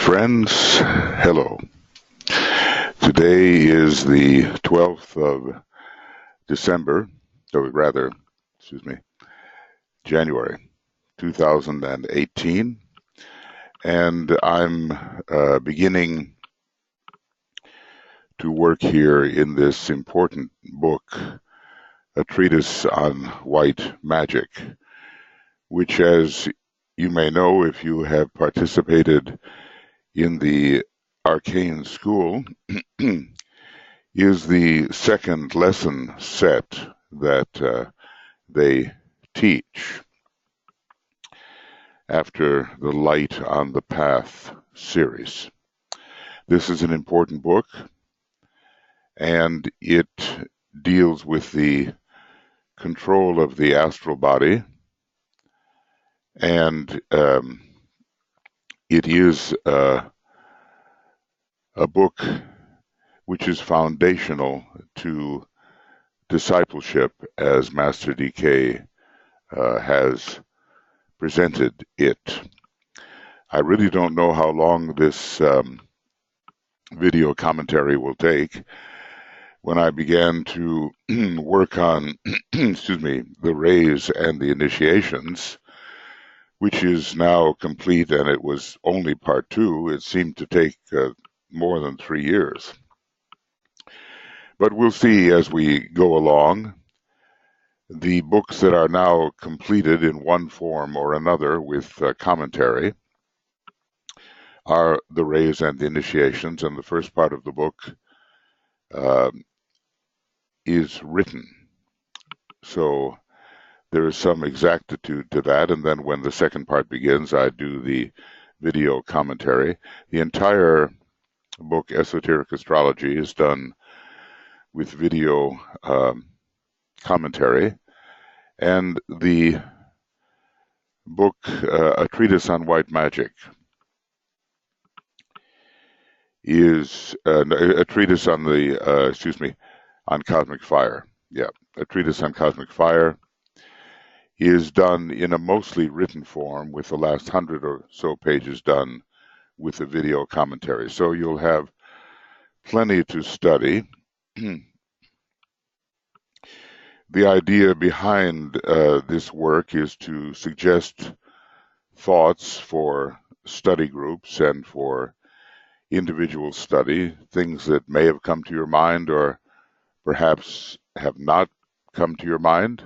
friends, hello. Today is the 12th of December, or rather, January 2018, and I'm beginning to work here in this important book, a treatise on white magic, which, as you may know if you have participated in the arcane school, is the second lesson set that they teach after the Light on the Path series. This is an important book, and it deals with the control of the astral body, and it is a book which is foundational to discipleship as Master DK has presented it. I really don't know how long this video commentary will take. When I began to work on the rays and the initiations, which is now complete, and it was only part 2, it seemed to take more than 3 years. But we'll see as we go along. The books that are now completed in one form or another with commentary are the rays and the initiations, and the first part of the book is written. So there is some exactitude to that, and then when the second part begins, I do the video commentary. The entire book, Esoteric Astrology, is done with video commentary, and the book, A Treatise on White Magic, is a treatise on the, on cosmic fire. Yeah, A Treatise on Cosmic Fire is done in a mostly written form, with the last 100 or so pages done with a video commentary. So you'll have plenty to study. The idea behind this work is to suggest thoughts for study groups and for individual study, things that may have come to your mind or perhaps have not come to your mind,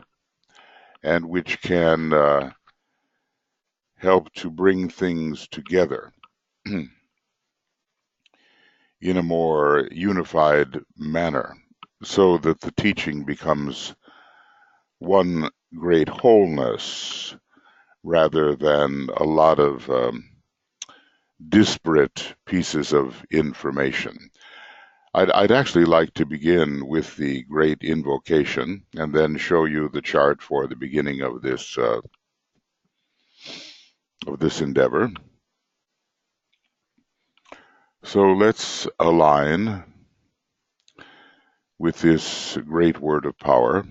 and which can help to bring things together in a more unified manner, so that the teaching becomes one great wholeness rather than a lot of disparate pieces of information. I'd actually like to begin with the Great Invocation and then show you the chart for the beginning of this endeavor. So let's align with this great word of power.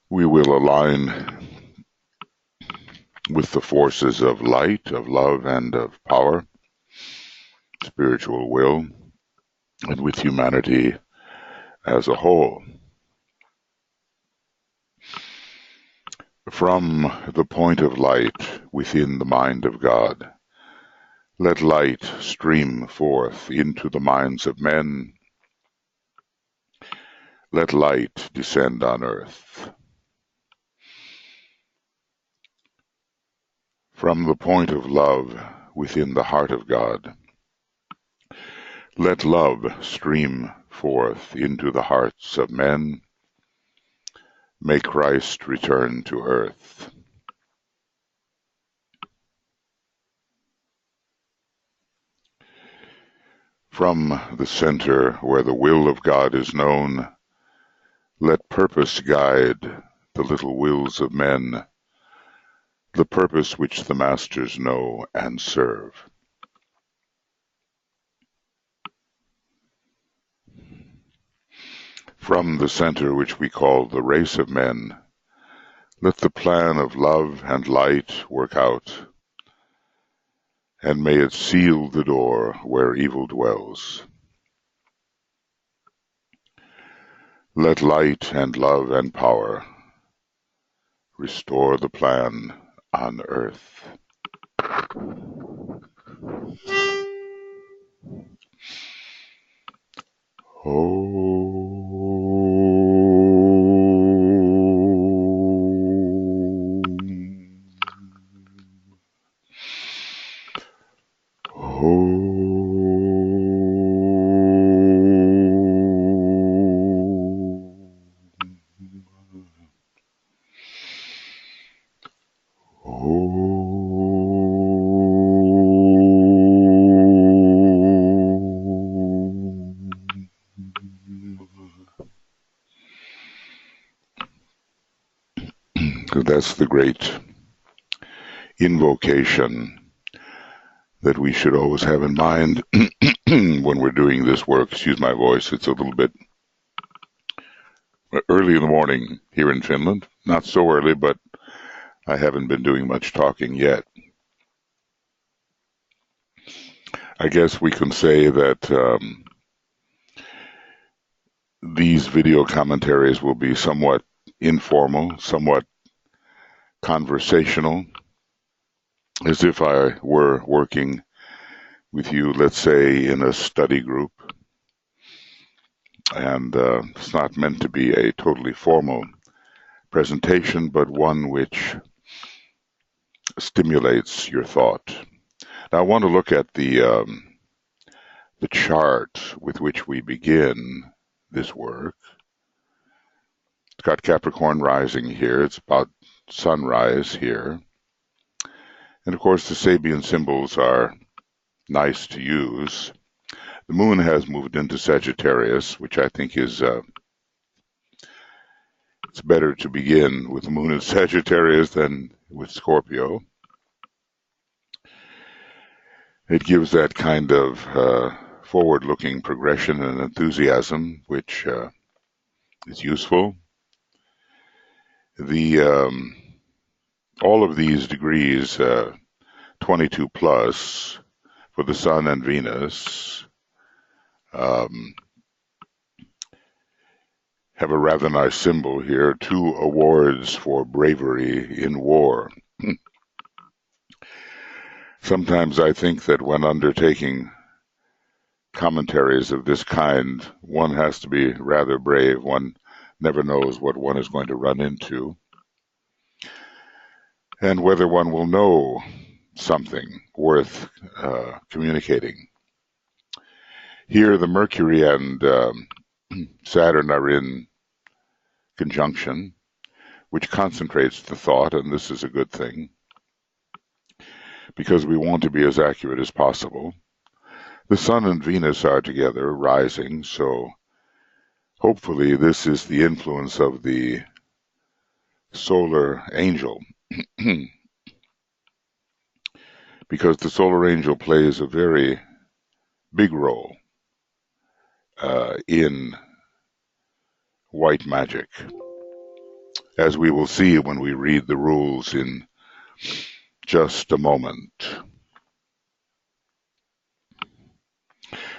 We will align with the forces of light, of love, and of power, spiritual will, and with humanity as a whole. From the point of light within the mind of God, let light stream forth into the minds of men. Let light descend on earth. From the point of love within the heart of God, let love stream forth into the hearts of men. May Christ return to earth. From the center where the will of God is known, let purpose guide the little wills of men, the purpose which the masters know and serve. From the center which we call the race of men, let the plan of love and light work out, and may it seal the door where evil dwells. Let light and love and power restore the plan on earth. That's the great invocation that we should always have in mind when we're doing this work. Excuse my voice, it's a little bit early in the morning here in Finland. Not so early, but I haven't been doing much talking yet. I guess we can say that these video commentaries will be somewhat informal, somewhat conversational, as if I were working with you, let's say, in a study group. And it's not meant to be a totally formal presentation, but one which stimulates your thought. Now, I want to look at the chart with which we begin this work. It's got Capricorn rising here. It's about sunrise here. And of course, the Sabian symbols are nice to use. The moon has moved into Sagittarius, which I think is, it's better to begin with the moon in Sagittarius than with Scorpio. It gives that kind of forward-looking progression and enthusiasm, which is useful. All of these degrees, 22 plus for the Sun and Venus, have a rather nice symbol here, 2 awards for bravery in war. Sometimes I think that when undertaking commentaries of this kind, one has to be rather brave. One never knows what one is going to run into, and whether one will know something worth communicating. Here, the Mercury and Saturn are in conjunction, which concentrates the thought, and this is a good thing, because we want to be as accurate as possible. The Sun and Venus are together, rising, so hopefully this is the influence of the solar angel, because the solar angel plays a very big role in white magic, as we will see when we read the rules in just a moment.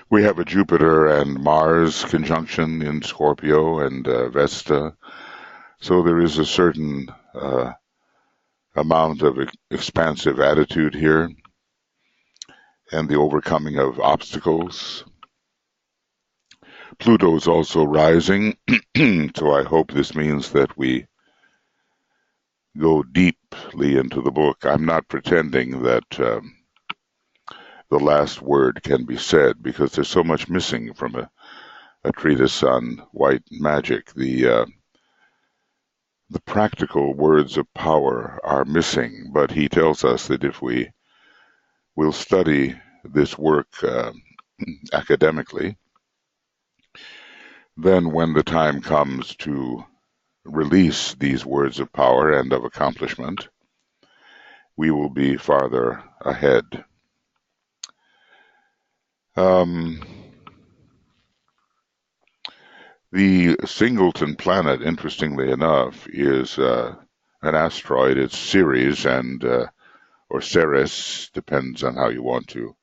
We have a Jupiter and Mars conjunction in Scorpio and Vesta, so there is a certain amount of expansive attitude here and the overcoming of obstacles. Pluto is also rising, so I hope this means that we go deeply into the book. I'm not pretending that the last word can be said, because there's so much missing from a treatise on white magic. The practical words of power are missing, but he tells us that if we will study this work academically, then when the time comes to release these words of power and of accomplishment, we will be farther ahead. The Singleton planet, interestingly enough, is an asteroid. It's Ceres or Ceres, depends on how you want to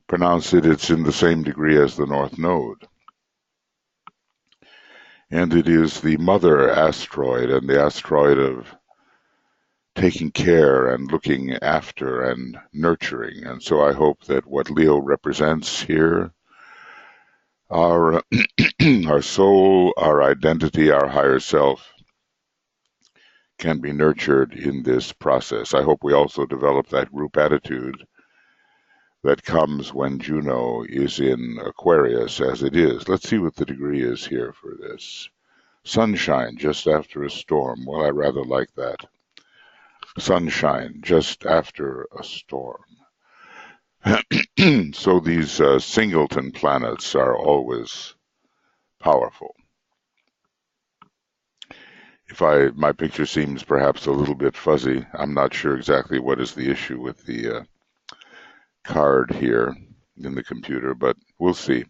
pronounce it. It's in the same degree as the North Node. And it is the mother asteroid, and the asteroid of taking care and looking after and nurturing. And so I hope that what Leo represents here, our our soul, our identity, our higher self, can be nurtured in this process. I hope we also develop that group attitude that comes when Juno is in Aquarius, as it is. Let's see what the degree is here for this. Sunshine just after a storm. Well, I rather like that. Sunshine just after a storm. So these singleton planets are always powerful. If my picture seems perhaps a little bit fuzzy, I'm not sure exactly what is the issue with the card here in the computer, but we'll see.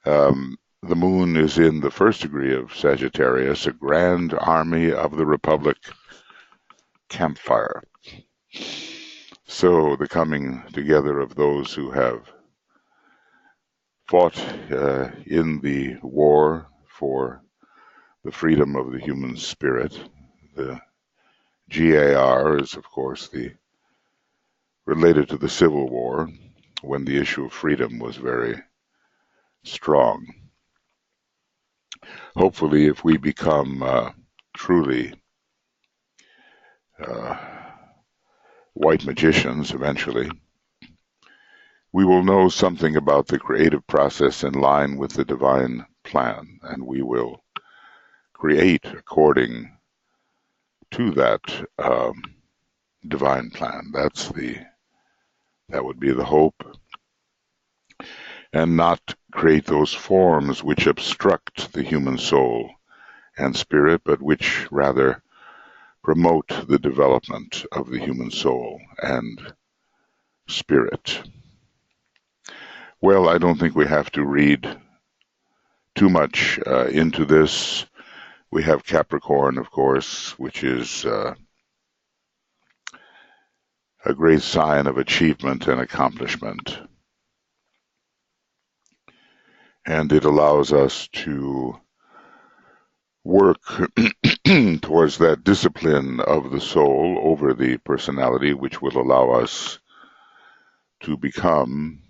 The moon is in the first degree of Sagittarius, a grand army of the Republic campfire. So the coming together of those who have fought in the war for the freedom of the human spirit. The GAR is, of course, related to the Civil War, when the issue of freedom was very strong. Hopefully, if we become truly white magicians eventually, we will know something about the creative process in line with the divine plan, and we will create according to that divine plan. That would be the hope, and not create those forms which obstruct the human soul and spirit, but which rather promote the development of the human soul and spirit. Well, I don't think we have to read too much into this. We have Capricorn, of course, which is a great sign of achievement and accomplishment. And it allows us to work towards that discipline of the soul over the personality, which will allow us to become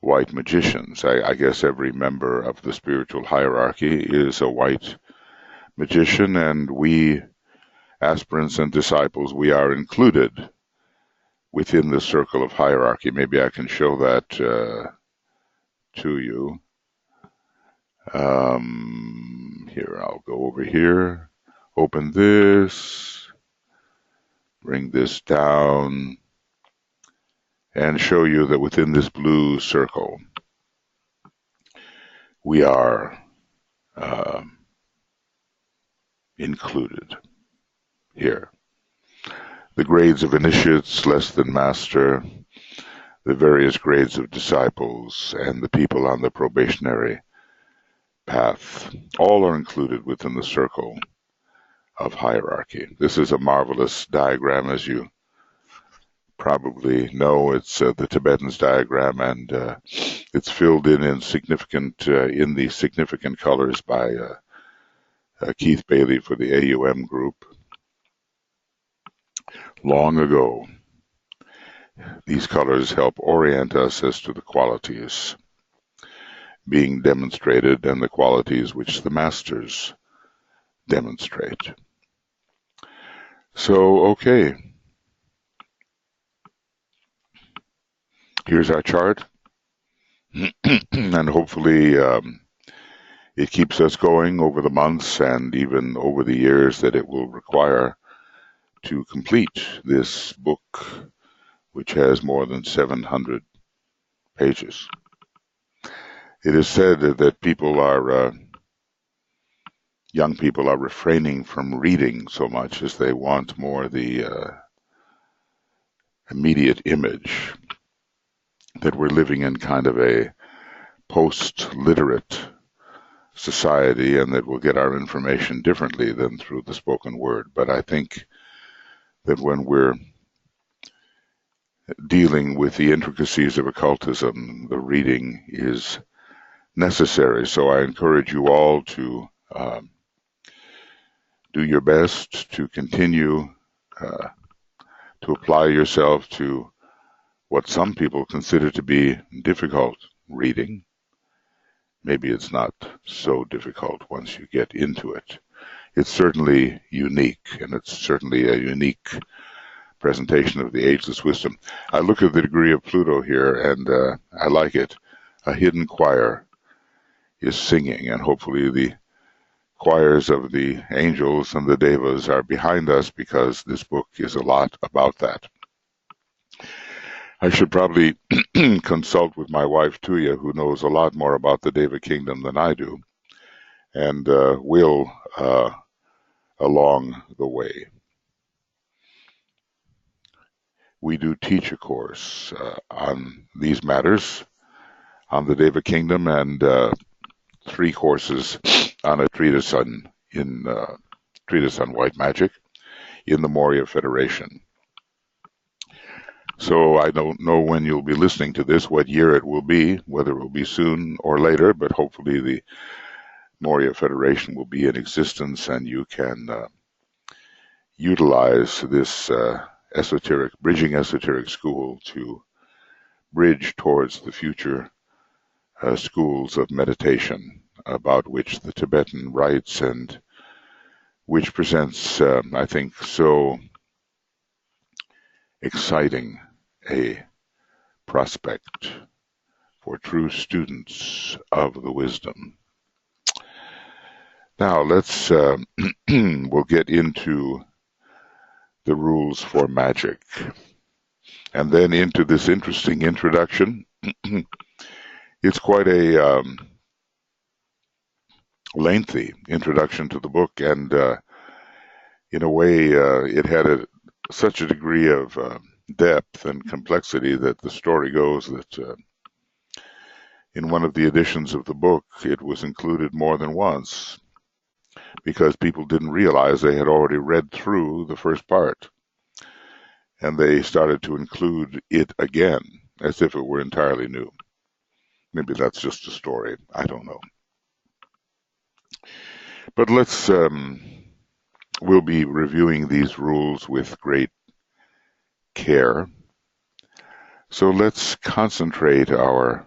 white magicians. I guess every member of the spiritual hierarchy is a white magician, and we, aspirants and disciples, we are included within the circle of hierarchy. Maybe I can show that to you. Here, I'll go over here, open this, bring this down, and show you that within this blue circle, we are included here. The grades of initiates, less than master, the various grades of disciples, and the people on the probationary path, all are included within the circle of hierarchy. This is a marvelous diagram, as you probably know. It's the Tibetan's diagram, and it's filled in the significant colors by Keith Bailey for the AUM group long ago. These colors help orient us as to the qualities being demonstrated and the qualities which the masters demonstrate. So, okay. Here's our chart. And hopefully it keeps us going over the months and even over the years that it will require to complete this book, which has more than 700 pages. It is said that young people are refraining from reading so much as they want more the immediate image, that we're living in kind of a post-literate society, and that we'll get our information differently than through the spoken word. But I think that when we're dealing with the intricacies of occultism, the reading is necessary. So I encourage you all to do your best to continue to apply yourself to what some people consider to be difficult reading. Maybe it's not so difficult once you get into it. It's certainly unique, and it's certainly a unique presentation of the ageless wisdom. I look at the degree of Pluto here, and I like it. A hidden choir is singing, and hopefully the choirs of the angels and the devas are behind us, because this book is a lot about that. I should probably consult with my wife, Tuya, who knows a lot more about the Deva kingdom than I do, and will along the way. We do teach a course on these matters, on the Deva kingdom, and 3 courses on a treatise on white magic in the Moria Federation. So I don't know when you'll be listening to this, what year it will be, whether it will be soon or later, but hopefully the Moria Federation will be in existence, and you can utilize this bridging esoteric school to bridge towards the future schools of meditation, about which the Tibetan writes, and which presents, I think, so exciting a prospect for true students of the wisdom. Now let's we'll get into the rules for magic, and then into this interesting introduction. It's quite a lengthy introduction to the book, and in a way it had such a degree of depth and complexity that the story goes that in one of the editions of the book it was included more than once, because people didn't realize they had already read through the first part, and they started to include it again as if it were entirely new. Maybe that's just a story, I don't know. But let's we'll be reviewing these rules with great care. So let's concentrate our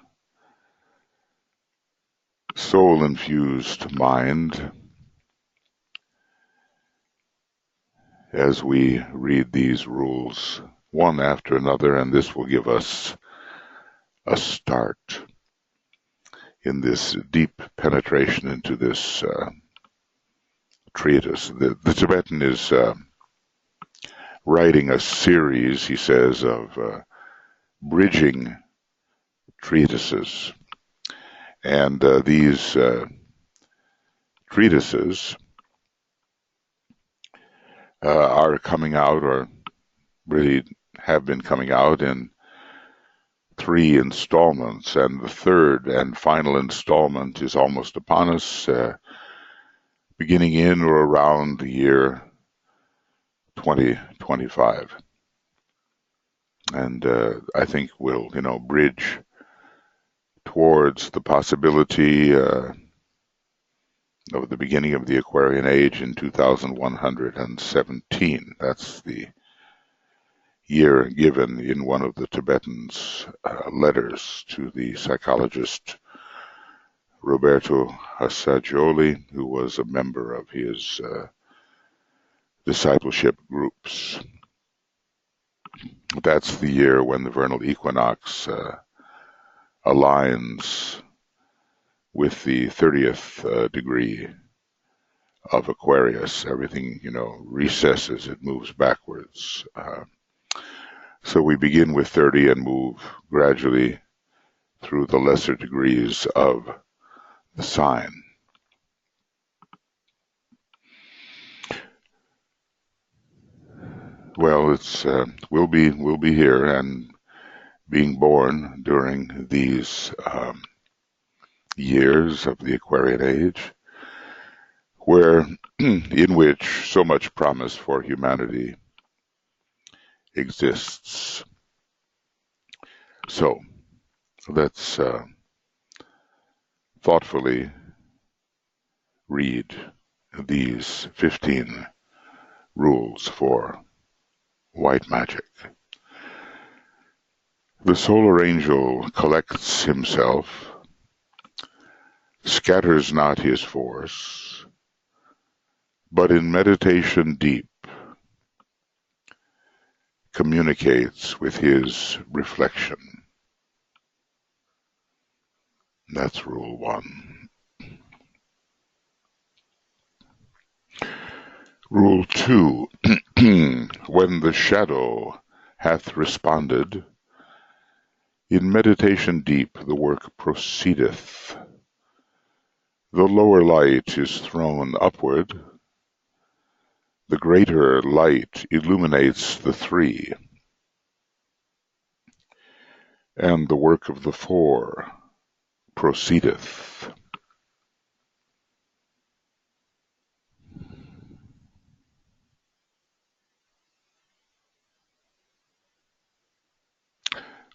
soul-infused mind as we read these rules one after another, and this will give us a start in this deep penetration into this treatise. The Tibetan is writing a series, he says, of bridging treatises. And these treatises are coming out, or really have been coming out, in 3 installments, and the 3rd and final installment is almost upon us, beginning in or around the year 2025. And I think we'll, bridge towards the possibility of the beginning of the Aquarian Age in 2117. That's the year given in one of the Tibetan's letters to the psychologist Roberto Assagioli, who was a member of his discipleship groups. That's the year when the vernal equinox aligns with the 30th degree of Aquarius. Everything, recesses, it moves backwards. So we begin with 30 and move gradually through the lesser degrees of the sign. Well, it's we'll be here and being born during these years of the Aquarian age, where in which so much promise for humanity exists. So let's thoughtfully read these 15 rules for white magic. The solar angel collects himself, scatters not his force, but in meditation deep communicates with his reflection. That's rule 1. Rule 2. When the shadow hath responded, in meditation deep the work proceedeth. The lower light is thrown upward, the greater light illuminates the three, and the work of the four proceedeth.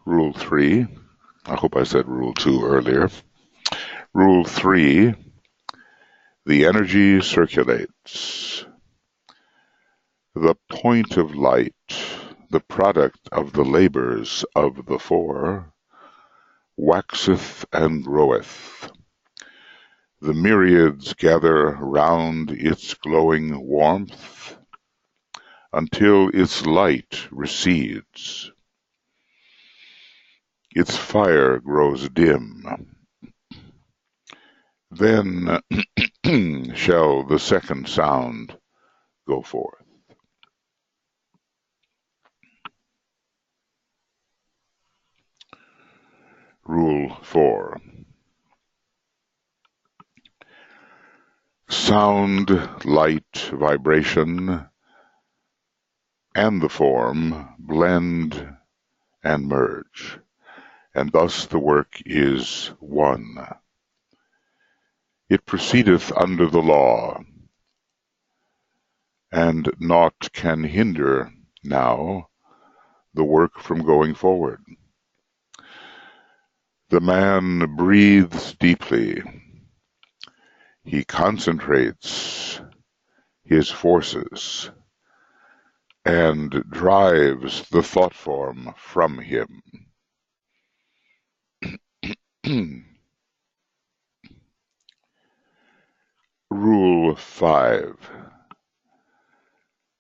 Rule 3. I hope I said rule 2 earlier. Rule 3. The energy circulates. The point of light, the product of the labors of the four, waxeth and groweth. The myriads gather round its glowing warmth until its light recedes. Its fire grows dim. Then shall the second sound go forth. Rule 4. Sound, light, vibration, and the form blend and merge, and thus the work is one. It proceedeth under the law, and naught can hinder now the work from going forward. The man breathes deeply. He concentrates his forces and drives the thought form from him. Rule 5.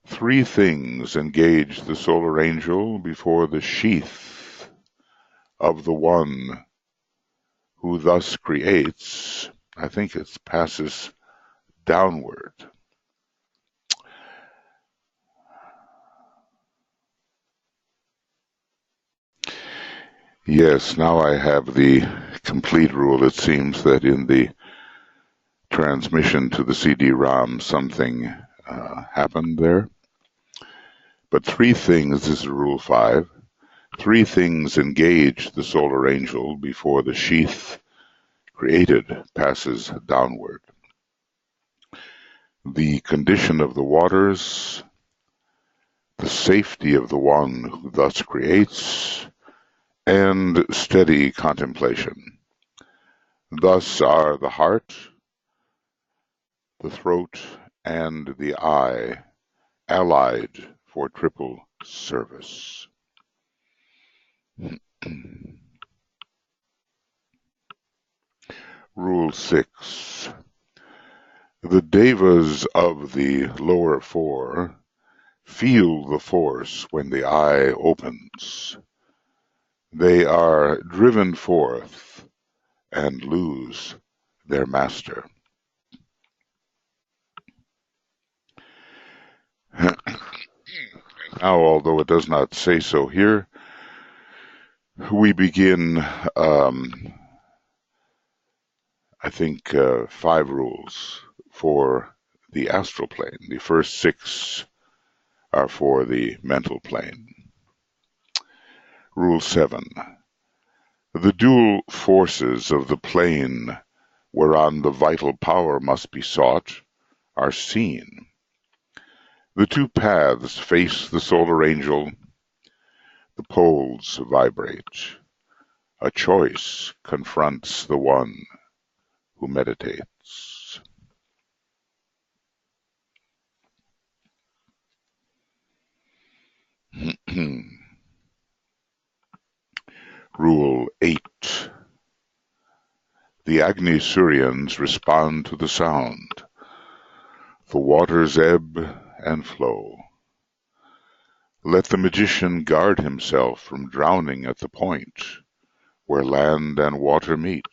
3 things engage the solar angel before the sheath of the one who thus creates. I think it passes downward. Yes, now I have the complete rule. It seems that in the transmission to the CD-ROM something happened there. But 3 things, this is rule 5, 3 things engage the solar angel before the sheath created passes downward. The condition of the waters, the safety of the one who thus creates, and steady contemplation. Thus are the heart, the throat, and the eye allied for triple service. Rule 6. The devas of the lower 4 feel the force when the eye opens. They are driven forth and lose their master. Now, although it does not say so here, We begin, I think, 5 rules for the astral plane. The first 6 are for the mental plane. Rule 7. The dual forces of the plane whereon the vital power must be sought are seen. The 2 paths face the solar angel. The poles vibrate. A choice confronts the one who meditates. Rule 8. The Agni Suryans respond to the sound. The waters ebb and flow. Let the magician guard himself from drowning at the point where land and water meet.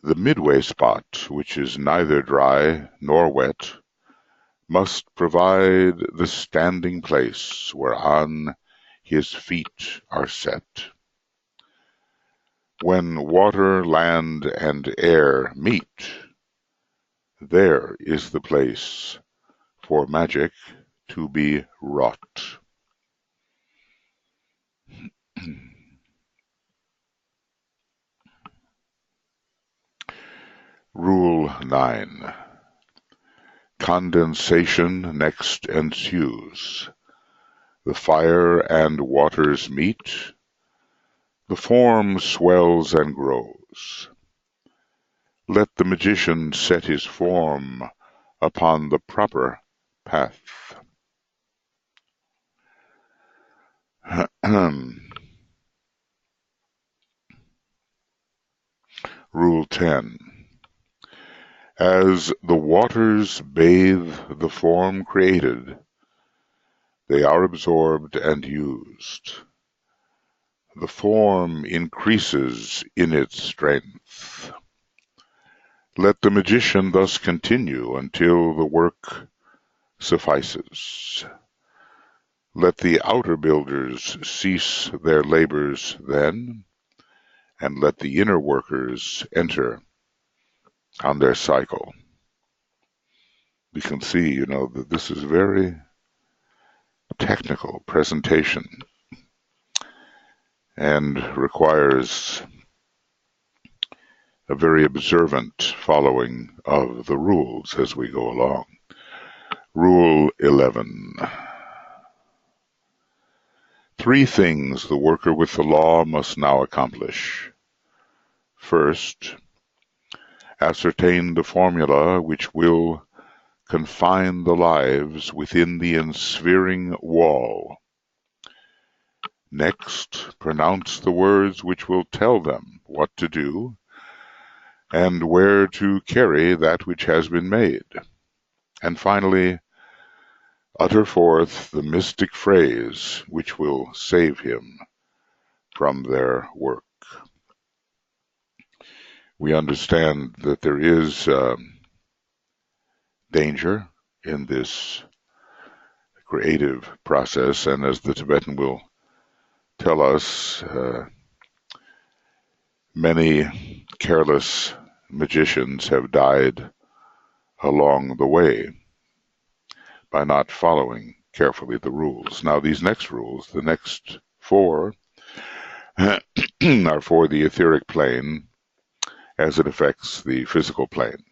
The midway spot, which is neither dry nor wet, must provide the standing place whereon his feet are set. When water, land, and air meet, there is the place for magic to be wrought. Rule 9. Condensation next ensues. The fire and waters meet. The form swells and grows. Let the magician set his form upon the proper path. Rule 10. As the waters bathe the form created, they are absorbed and used. The form increases in its strength. Let the magician thus continue until the work suffices. Let the outer builders cease their labors then, and let the inner workers enter on their cycle. We can see, that this is very technical presentation and requires a very observant following of the rules as we go along. Rule 11. 3 things the worker with the law must now accomplish. First, ascertain the formula which will confine the lives within the ensphering wall. Next, pronounce the words which will tell them what to do and where to carry that which has been made. And finally, utter forth the mystic phrase which will save him from their work. We understand that there is danger in this creative process, and as the Tibetan will tell us, many careless magicians have died along the way by not following carefully the rules. Now, these next rules, the next 4, are for the etheric plane as it affects the physical plane.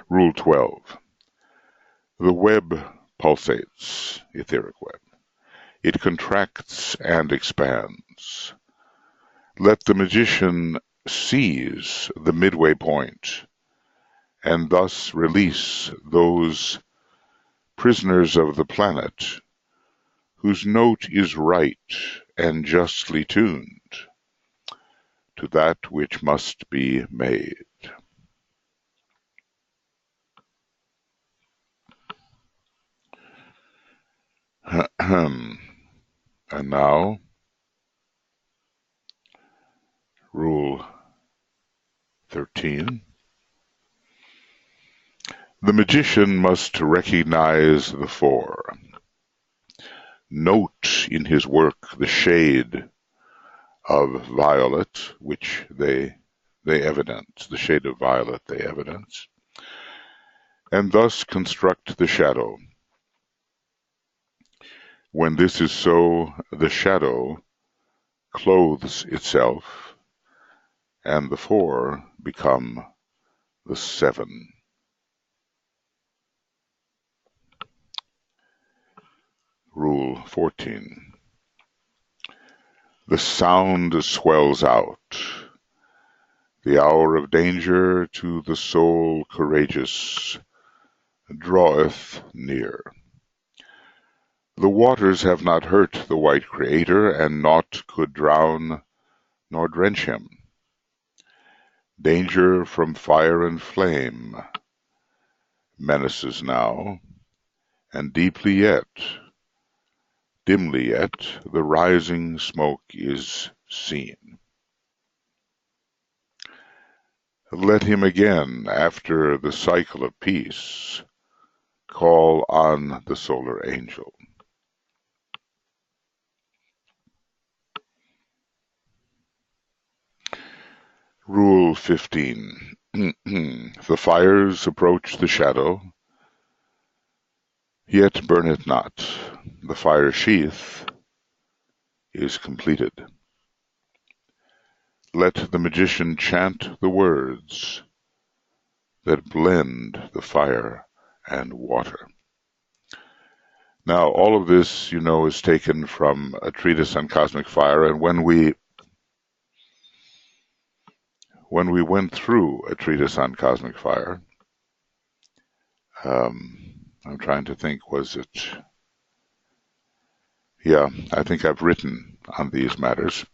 Rule 12. The web pulsates, etheric web. It contracts and expands. Let the magician seize the midway point and thus release those prisoners of the planet whose note is right and justly tuned to that which must be made. And now, Rule 13. The magician must recognize the 4. note in his work the shade of violet which they evidence, the shade of violet they evidence, and thus construct the shadow. When this is so, the shadow clothes itself, and the four become the seven. Rule 14. The sound swells out. The hour of danger to the soul courageous draweth near. The waters have not hurt the white Creator, and naught could drown nor drench him. Danger from fire and flame menaces now, and deeply yet, dimly yet, the rising smoke is seen. Let him again, after the cycle of peace, call on the solar angel. Rule 15. The fires approach the shadow, yet burn it not. The fire sheath is completed. Let the magician chant the words that blend the fire and water. Now, all of this, you know, is taken from a treatise on cosmic fire, and when we went through a treatise on cosmic fire, I'm trying to think, was it? Yeah, I think I've written on these matters.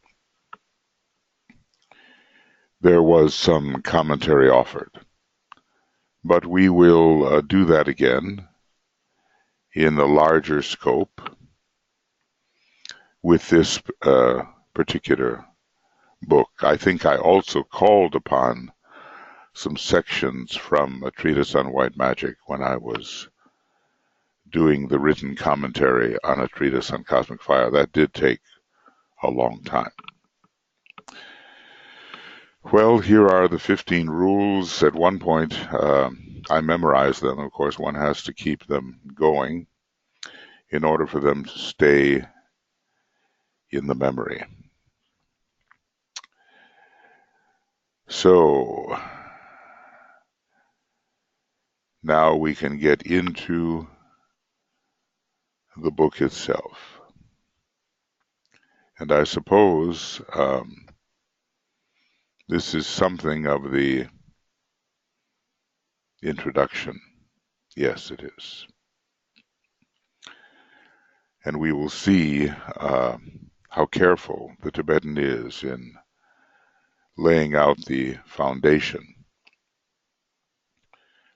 There was some commentary offered, but we will do that again in the larger scope with this particular book. I think I also called upon some sections from a treatise on white magic when I was doing the written commentary on a treatise on cosmic fire. That did take a long time. Well, here are the 15 rules. At one point, I memorized them. Of course, one has to keep them going in order for them to stay in the memory. So, now we can get into the book itself. And I suppose this is something of the introduction. Yes, it is. And we will see how careful the Tibetan is in laying out the foundation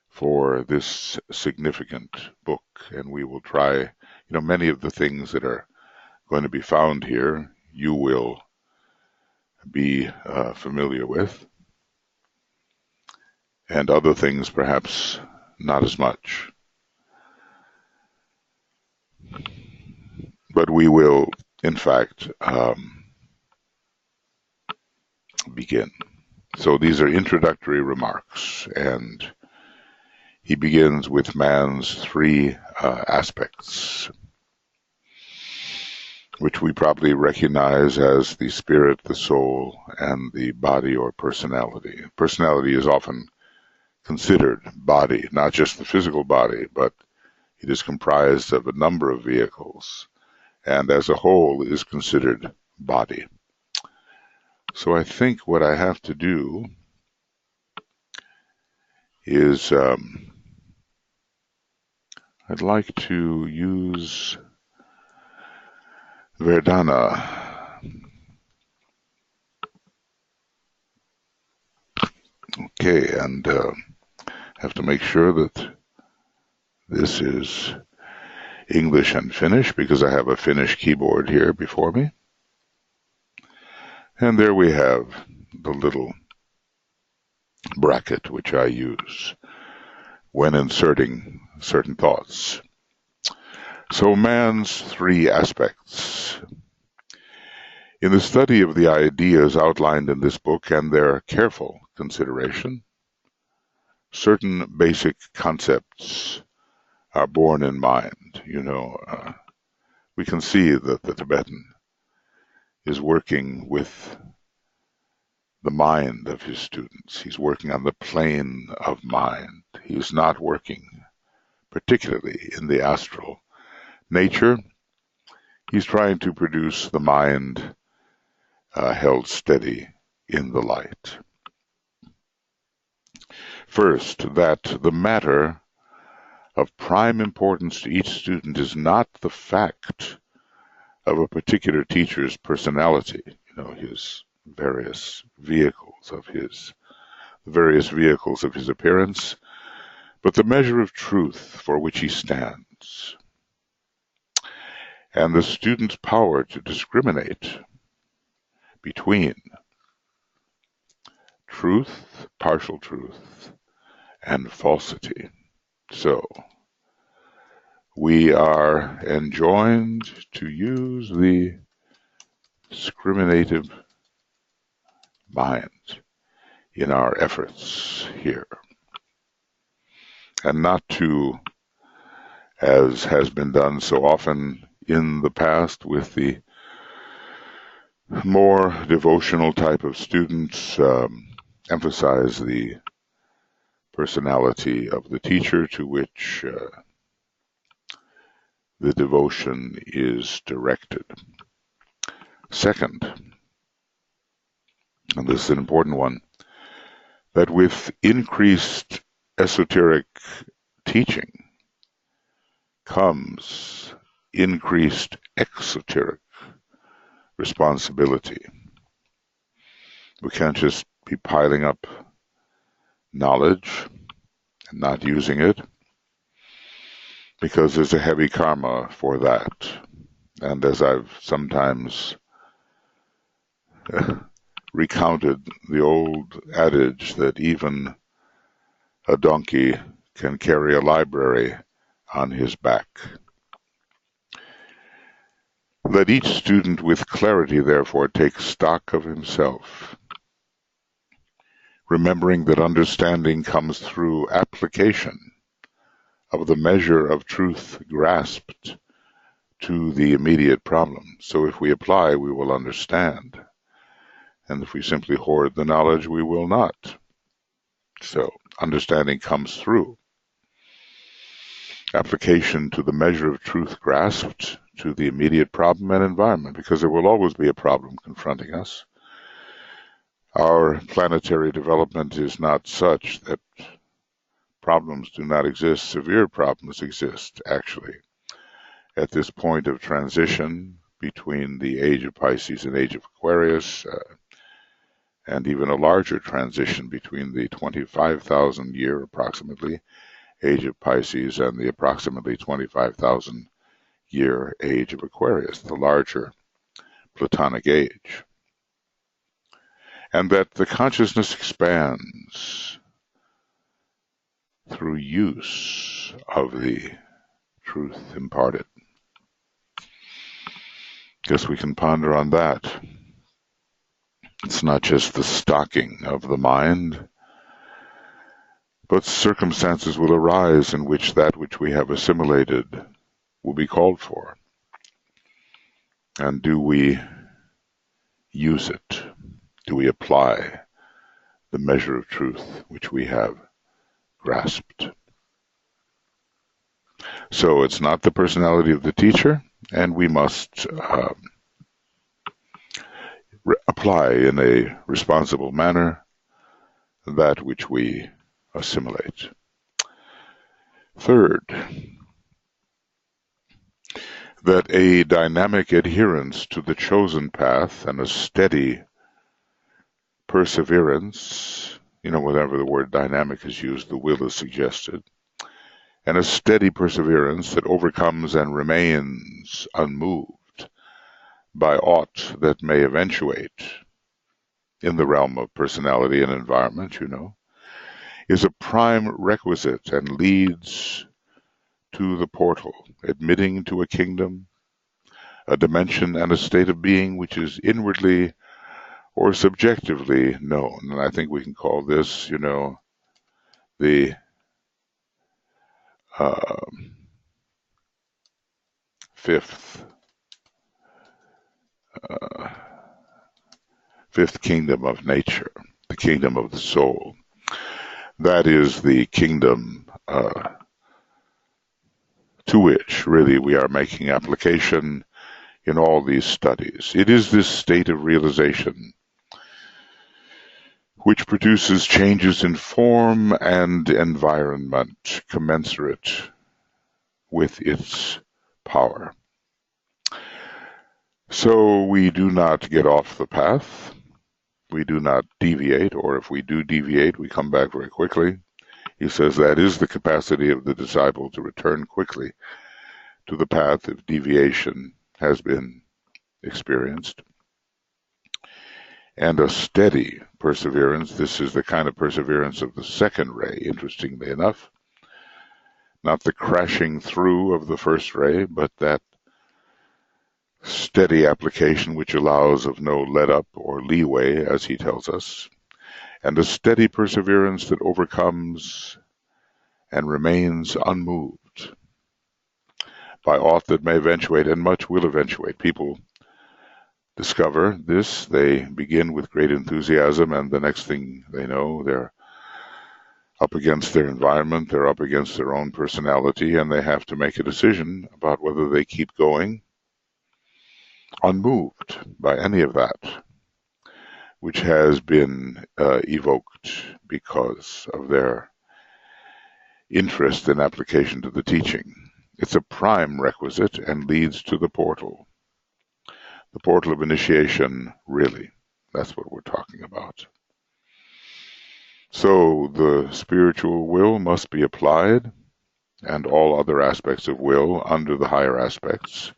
for this significant book. And we will try, many of the things that are going to be found here, you will be familiar with, and other things perhaps not as much. But we will, in fact, begin. So these are introductory remarks, and he begins with man's three aspects, which we probably recognize as the spirit, the soul, and the body or personality. Personality is often considered body, not just the physical body, but it is comprised of a number of vehicles, and as a whole is considered body. So I think what I have to do is I'd like to use Verdana. Okay, and have to make sure that this is English and Finnish, because I have a Finnish keyboard here before me. And there we have the little bracket which I use when inserting certain thoughts. So man's three aspects. In the study of the ideas outlined in this book and their careful consideration, certain basic concepts are borne in mind. We can see that the Tibetan is working with the mind of his students. He's working on the plane of mind. He's not working particularly in the astral nature. He's trying to produce the mind held steady in the light. First, that the matter of prime importance to each student is not the fact of a particular teacher's personality, his various vehicles of his appearance, but the measure of truth for which he stands, and the student's power to discriminate between truth, partial truth, and falsity. So, we are enjoined to use the discriminative mind in our efforts here, and not to, as has been done so often in the past with the more devotional type of students, emphasize the personality of the teacher to which the devotion is directed. Second, and this is an important one, that with increased esoteric teaching comes increased exoteric responsibility. We can't just be piling up knowledge and not using it, because there's a heavy karma for that. And as I've sometimes recounted the old adage that even a donkey can carry a library on his back. Let each student with clarity, therefore, take stock of himself, remembering that understanding comes through application of the measure of truth grasped to the immediate problem. So if we apply, we will understand. And if we simply hoard the knowledge, we will not. So understanding comes through application to the measure of truth grasped to the immediate problem and environment, because there will always be a problem confronting us. Our planetary development is not such that problems do not exist. Severe problems exist, actually. At this point of transition between the age of Pisces and age of Aquarius, and even a larger transition between the 25,000 year approximately age of Pisces and the approximately 25,000 year age of Aquarius, the larger Platonic age. And that the consciousness expands through use of the truth imparted. Guess we can ponder on that. It's not just the stocking of the mind, but circumstances will arise in which that which we have assimilated will be called for. And do we use it? Do we apply the measure of truth which we have grasped? So it's not the personality of the teacher, and we must apply in a responsible manner that which we assimilate. Third, that a dynamic adherence to the chosen path and a steady perseverance, whenever the word dynamic is used, the will is suggested, and a steady perseverance that overcomes and remains unmoved by aught that may eventuate in the realm of personality and environment, is a prime requisite and leads to the portal, admitting to a kingdom, a dimension, and a state of being which is inwardly or subjectively known. And I think we can call this, the fifth kingdom of nature, the kingdom of the soul. That is the kingdom to which really we are making application in all these studies. It is this state of realization which produces changes in form and environment commensurate with its power. So we do not get off the path. We do not deviate, or if we do deviate, we come back very quickly. He says that is the capacity of the disciple to return quickly to the path if deviation has been experienced. And a steady perseverance. This is the kind of perseverance of the second ray, interestingly enough. Not the crashing through of the first ray, but that steady application which allows of no let-up or leeway, as he tells us, and a steady perseverance that overcomes and remains unmoved by aught that may eventuate, and much will eventuate. People discover this, they begin with great enthusiasm, and the next thing they know, they're up against their environment, they're up against their own personality, and they have to make a decision about whether they keep going unmoved by any of that which has been evoked because of their interest in application to the teaching. It's a prime requisite and leads to the portal of initiation, really. That's what we're talking about. So the spiritual will must be applied, and all other aspects of will under the higher aspects.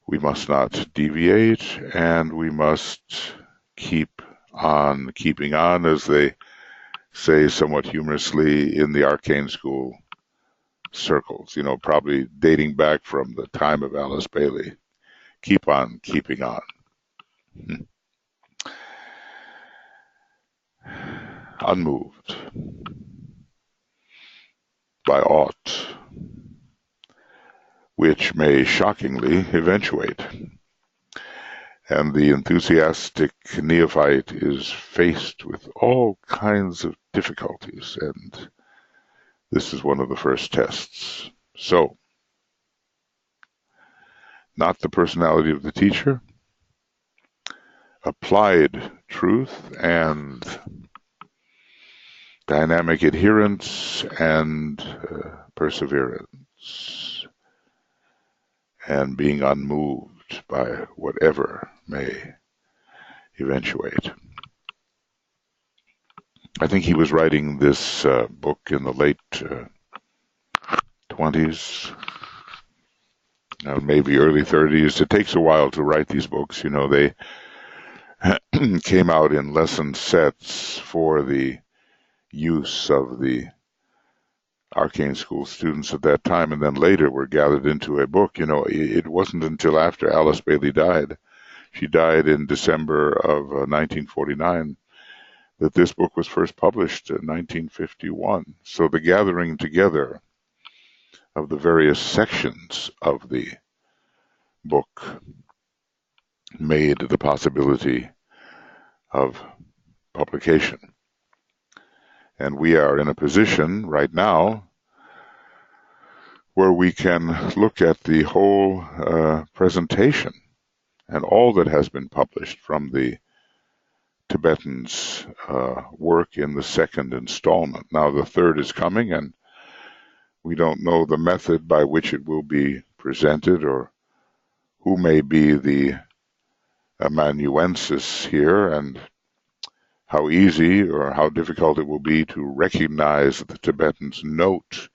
We must not deviate, and we must keep on keeping on, as they say somewhat humorously in the arcane school circles, probably dating back from the time of Alice Bailey. Keep on keeping on. Unmoved by aught which may shockingly eventuate. And the enthusiastic neophyte is faced with all kinds of difficulties, and this is one of the first tests. So, not the personality of the teacher, applied truth and dynamic adherence and perseverance, and being unmoved by whatever may eventuate. I think he was writing this book in the late 20s, maybe early 30s. It takes a while to write these books. They came out in lesson sets for the use of the arcane school students at that time, and then later were gathered into a book. It wasn't until after Alice Bailey died, she died in December of 1949, that this book was first published in 1951. So the gathering together of the various sections of the book made the possibility of publication. And we are in a position right now where we can look at the whole presentation and all that has been published from the Tibetans' work in the second installment. Now the third is coming, and we don't know the method by which it will be presented or who may be the amanuensis here, and how easy or how difficult it will be to recognize the Tibetan's note,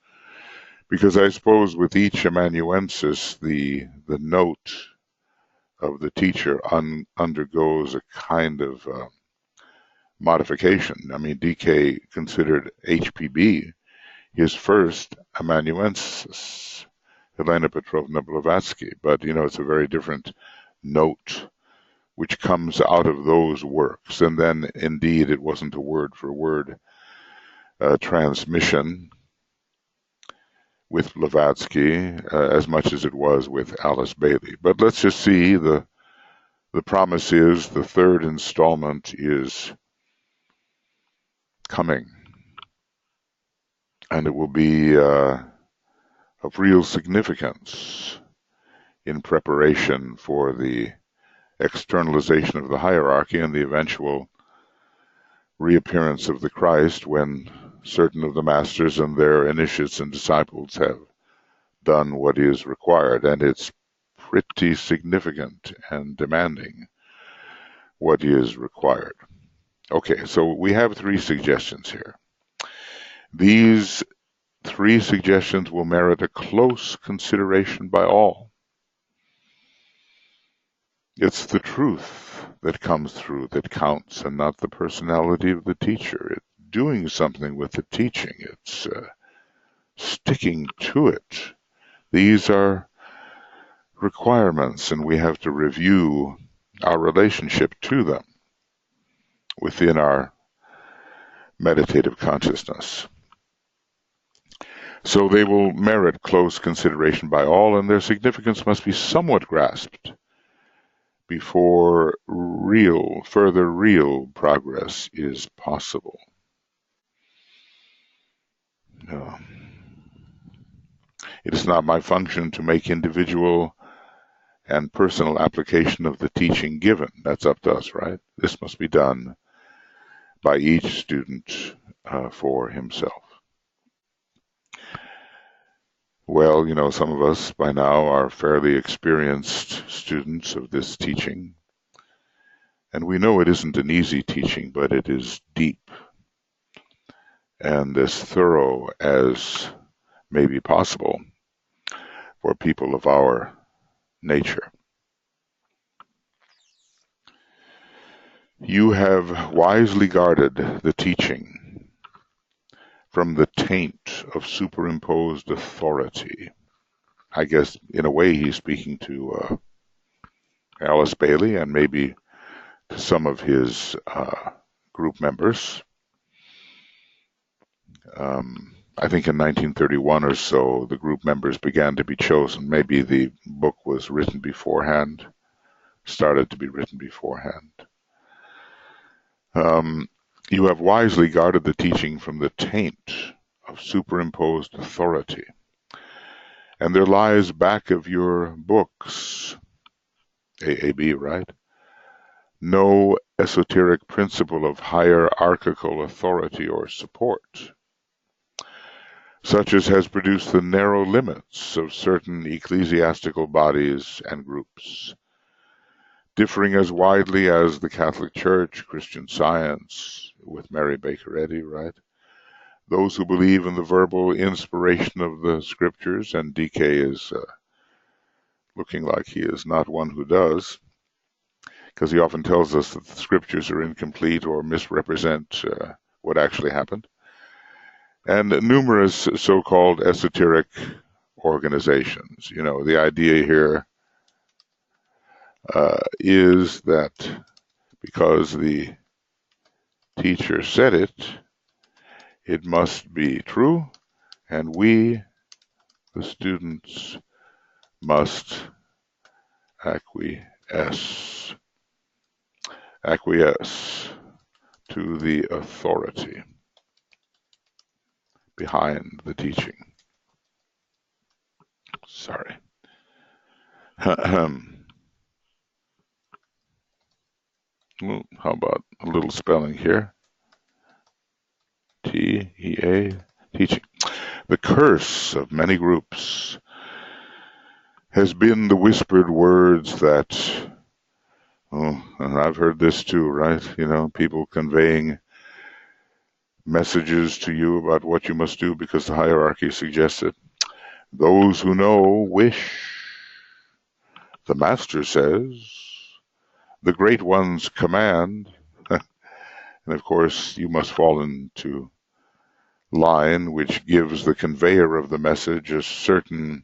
because I suppose with each amanuensis the note of the teacher undergoes a kind of modification. I mean, DK considered HPB his first amanuensis, Helena Petrovna Blavatsky. But, it's a very different note which comes out of those works. And then, indeed, it wasn't a word-for-word transmission with Blavatsky as much as it was with Alice Bailey. But let's just see, the promise is the third installment is coming. And it will be of real significance in preparation for the externalization of the hierarchy and the eventual reappearance of the Christ when certain of the masters and their initiates and disciples have done what is required. And it's pretty significant and demanding what is required. Okay, so we have 3 suggestions here. These 3 suggestions will merit a close consideration by all. It's the truth that comes through that counts, and not the personality of the teacher. It's doing something with the teaching. It's sticking to it. These are requirements, and we have to review our relationship to them within our meditative consciousness. So they will merit close consideration by all, and their significance must be somewhat grasped before further real progress is possible. It is not my function to make individual and personal application of the teaching given. That's up to us, right? This must be done by each student for himself. Well, some of us by now are fairly experienced students of this teaching. And we know it isn't an easy teaching, but it is deep and as thorough as may be possible for people of our nature. You have wisely guarded the teaching from the taint of superimposed authority. I guess, in a way, he's speaking to Alice Bailey and maybe to some of his group members. I think in 1931 or so, the group members began to be chosen. Maybe the book was written beforehand, started to be written beforehand. You have wisely guarded the teaching from the taint of superimposed authority. And there lies back of your books, AAB, right? No esoteric principle of hierarchical authority or support, such as has produced the narrow limits of certain ecclesiastical bodies and groups, differing as widely as the Catholic Church, Christian Science, with Mary Baker Eddy, right? Those who believe in the verbal inspiration of the scriptures, and DK is looking like he is not one who does, because he often tells us that the scriptures are incomplete or misrepresent what actually happened. And numerous so-called esoteric organizations. The idea here is that because the teacher said it, it must be true, and we, the students, must acquiesce to the authority behind the teaching. Sorry. Well, how about a little spelling here? T-E-A, teaching. The curse of many groups has been the whispered words that, and I've heard this too, right? People conveying messages to you about what you must do because the hierarchy suggests it. Those who know wish. The master says. The great ones command. And of course, you must fall into line which gives the conveyor of the message a certain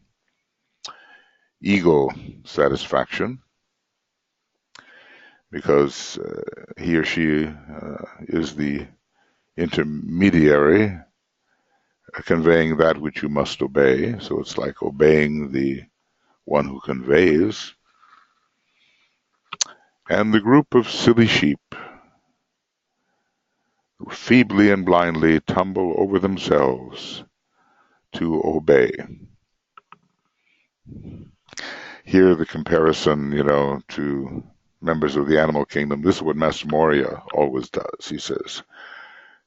ego satisfaction, because he or she is the intermediary conveying that which you must obey. So it's like obeying the one who conveys. And the group of silly sheep feebly and blindly tumble over themselves to obey. Here the comparison, to members of the animal kingdom. This is what Master Moria always does. He says,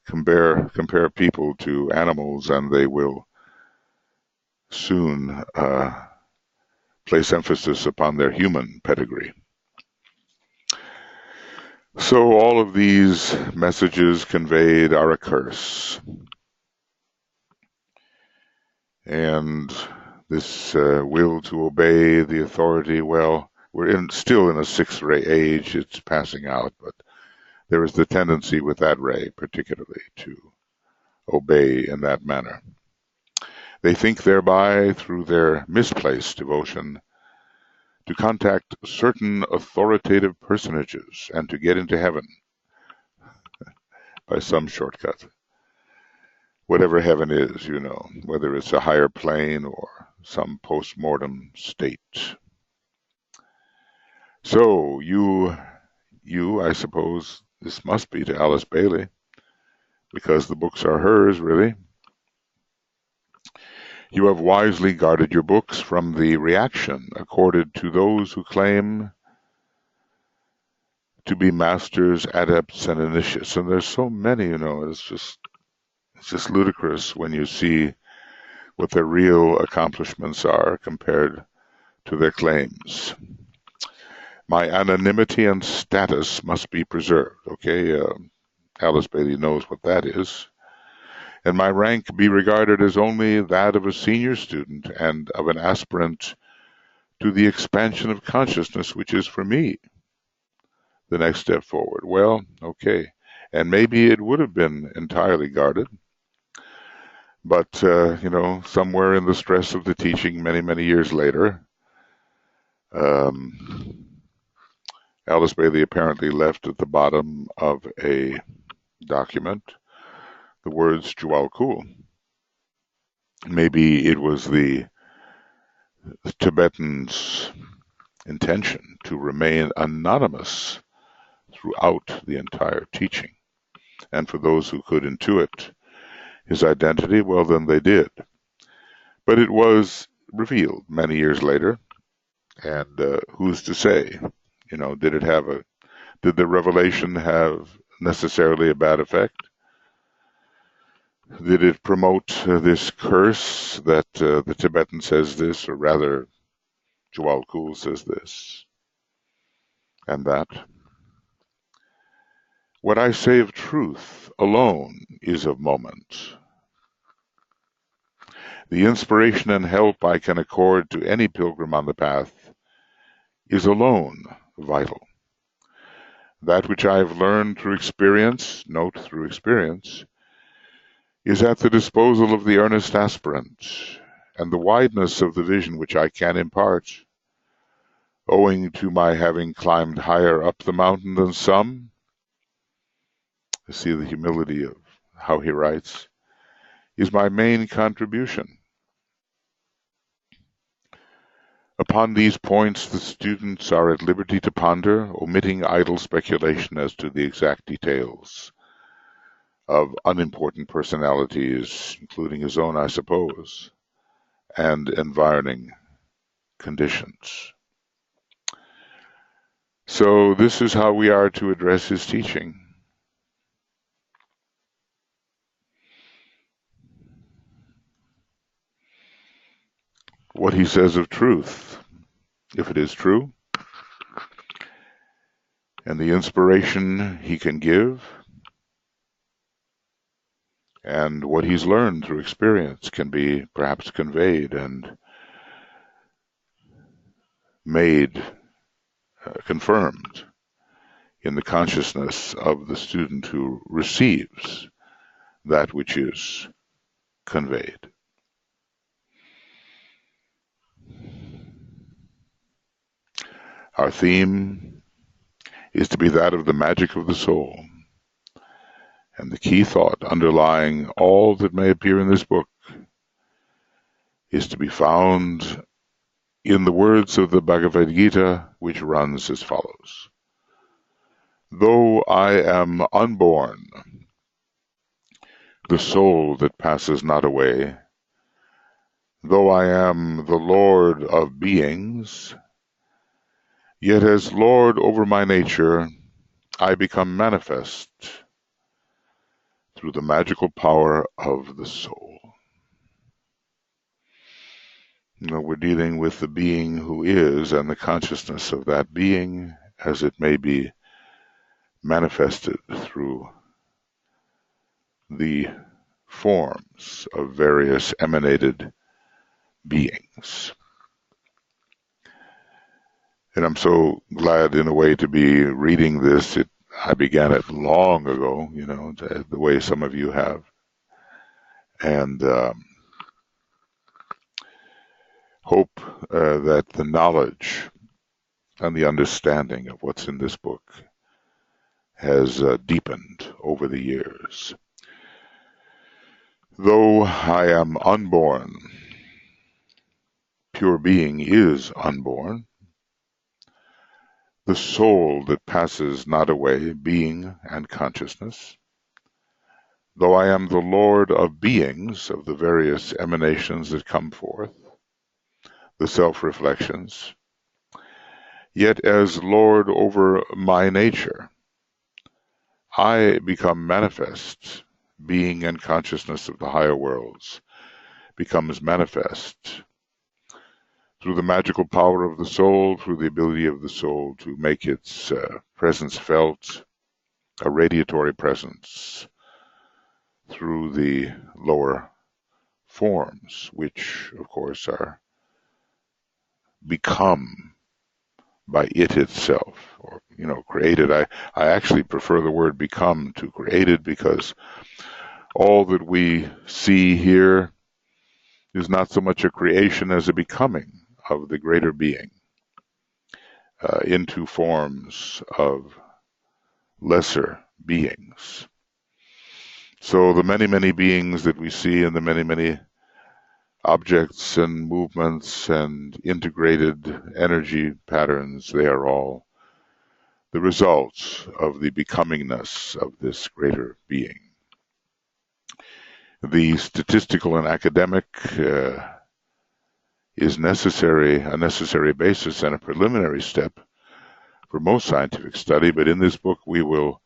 compare people to animals and they will soon place emphasis upon their human pedigree. So all of these messages conveyed are a curse. And this will to obey the authority, well, we're still in a sixth ray age. It's passing out, but there is the tendency with that ray particularly to obey in that manner. They think thereby, through their misplaced devotion, to contact certain authoritative personages and to get into heaven by some shortcut. Whatever heaven is, whether it's a higher plane or some post-mortem state. So you, I suppose, this must be to Alice Bailey, because the books are hers, really. You have wisely guarded your books from the reaction accorded to those who claim to be masters, adepts, and initiates. And there's so many, it's just ludicrous when you see what their real accomplishments are compared to their claims. My anonymity and status must be preserved. Okay, Alice Bailey knows what that is. And my rank be regarded as only that of a senior student and of an aspirant to the expansion of consciousness, which is for me the next step forward. Well, okay. And maybe it would have been entirely guarded. But, somewhere in the stress of the teaching many, many years later, Alice Bailey apparently left at the bottom of a document the words Jual Kul. Maybe it was the Tibetan's intention to remain anonymous throughout the entire teaching. And for those who could intuit his identity, well, then they did. But it was revealed many years later, and who's to say? Did the revelation have necessarily a bad effect? Did it promote this curse that the Tibetan says this, or rather, Jual Kul says this and that? What I say of truth alone is of moment. The inspiration and help I can accord to any pilgrim on the path is alone vital. That which I have learned through experience, note through experience, is at the disposal of the earnest aspirant, and the wideness of the vision which I can impart, owing to my having climbed higher up the mountain than some. I see the humility of how he writes, is my main contribution. Upon these points the students are at liberty to ponder, omitting idle speculation as to the exact details of unimportant personalities, including his own, I suppose, and environing conditions. So this is how we are to address his teaching. What he says of truth, if it is true, and the inspiration he can give, and what he's learned through experience can be perhaps conveyed and made, confirmed in the consciousness of the student who receives that which is conveyed. Our theme is to be that of the magic of the soul, and the key thought underlying all that may appear in this book is to be found in the words of the Bhagavad Gita, which runs as follows. Though I am unborn, the soul that passes not away, though I am the Lord of beings, yet as Lord over my nature, I become manifest through the magical power of the soul. We're dealing with the being who is and the consciousness of that being as it may be manifested through the forms of various emanated beings. And I'm so glad in a way to be reading this. I began it long ago, the way some of you have. And hope that the knowledge and the understanding of what's in this book has deepened over the years. Though I am unborn, pure being is unborn. The soul that passes not away, being and consciousness. Though I am the Lord of beings, of the various emanations that come forth, the self-reflections, yet as Lord over my nature, I become manifest. Being and consciousness of the higher worlds becomes manifest through the magical power of the soul, through the ability of the soul to make its presence felt, a radiatory presence, through the lower forms, which, of course, are become by it itself, or, created. I actually prefer the word become to created, because all that we see here is not so much a creation as a becoming of the greater being into forms of lesser beings. So the many, many beings that we see and the many, many objects and movements and integrated energy patterns, they are all the results of the becomingness of this greater being. The statistical and academic is a necessary basis and a preliminary step for most scientific study, but in this book we will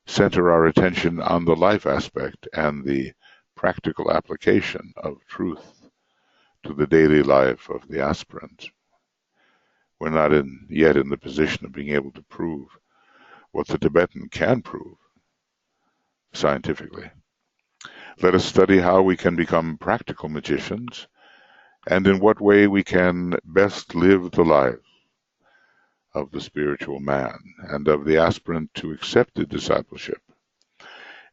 center our attention on the life aspect and the practical application of truth to the daily life of the aspirant. We're not yet in the position of being able to prove what the Tibetan can prove scientifically. Let us study how we can become practical magicians and in what way we can best live the life of the spiritual man and of the aspirant to accepted discipleship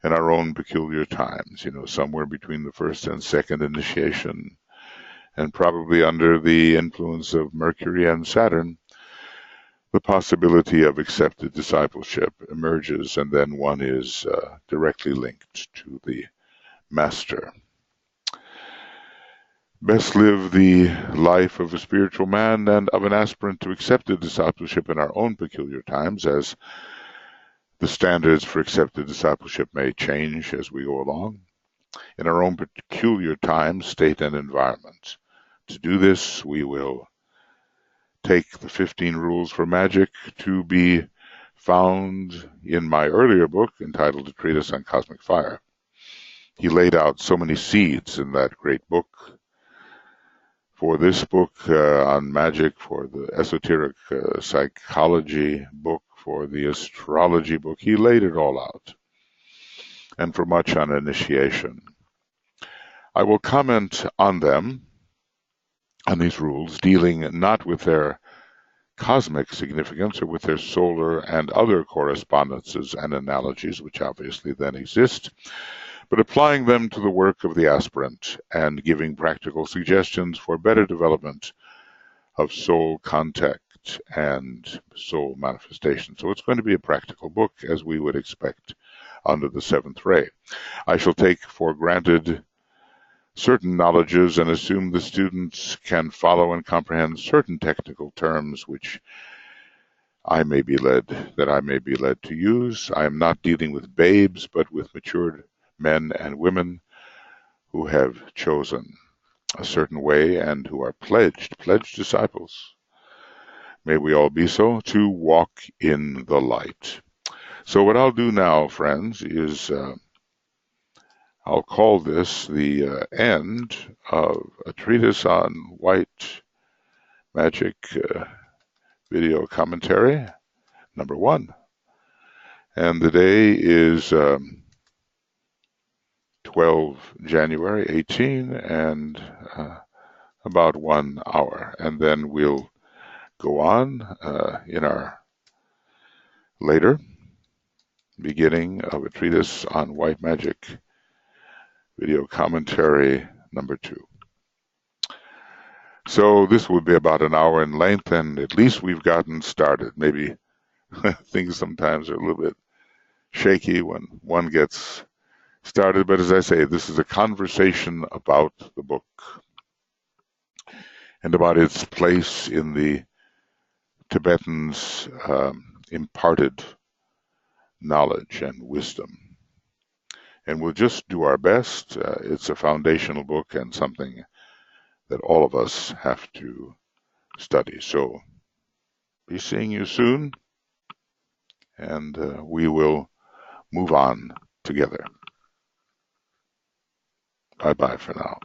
in our own peculiar times, somewhere between the first and second initiation, and probably under the influence of Mercury and Saturn, the possibility of accepted discipleship emerges, and then one is directly linked to the master. Best live the life of a spiritual man and of an aspirant to accepted discipleship in our own peculiar times, as the standards for accepted discipleship may change as we go along, in our own peculiar time, state, and environment. To do this, we will take the 15 rules for magic to be found in my earlier book entitled A Treatise on Cosmic Fire. He laid out so many seeds in that great book. For this book on magic, for the esoteric psychology book, for the astrology book, he laid it all out. And for much on initiation. I will comment on them, on these rules, dealing not with their cosmic significance or with their solar and other correspondences and analogies, which obviously then exist, but applying them to the work of the aspirant and giving practical suggestions for better development of soul contact and soul manifestation. So it's going to be a practical book, as we would expect under the seventh ray. I shall take for granted certain knowledges and assume the students can follow and comprehend certain technical terms which I may be led to use. I am not dealing with babes, but with matured men and women who have chosen a certain way and who are pledged disciples. May we all be so, to walk in the light. So what I'll do now, friends, is I'll call this the end of a treatise on white magic video commentary, number 1. And the day is 12 January 18 and about 1 hour. And then we'll go on in our later beginning of a treatise on white magic video commentary number 2. So this would be about an hour in length, and at least we've gotten started. Maybe things sometimes are a little bit shaky when one gets started, but as I say, this is a conversation about the book and about its place in the Tibetans' imparted knowledge and wisdom. And we'll just do our best. It's a foundational book and something that all of us have to study. So be seeing you soon, and we will move on together. Bye-bye for now.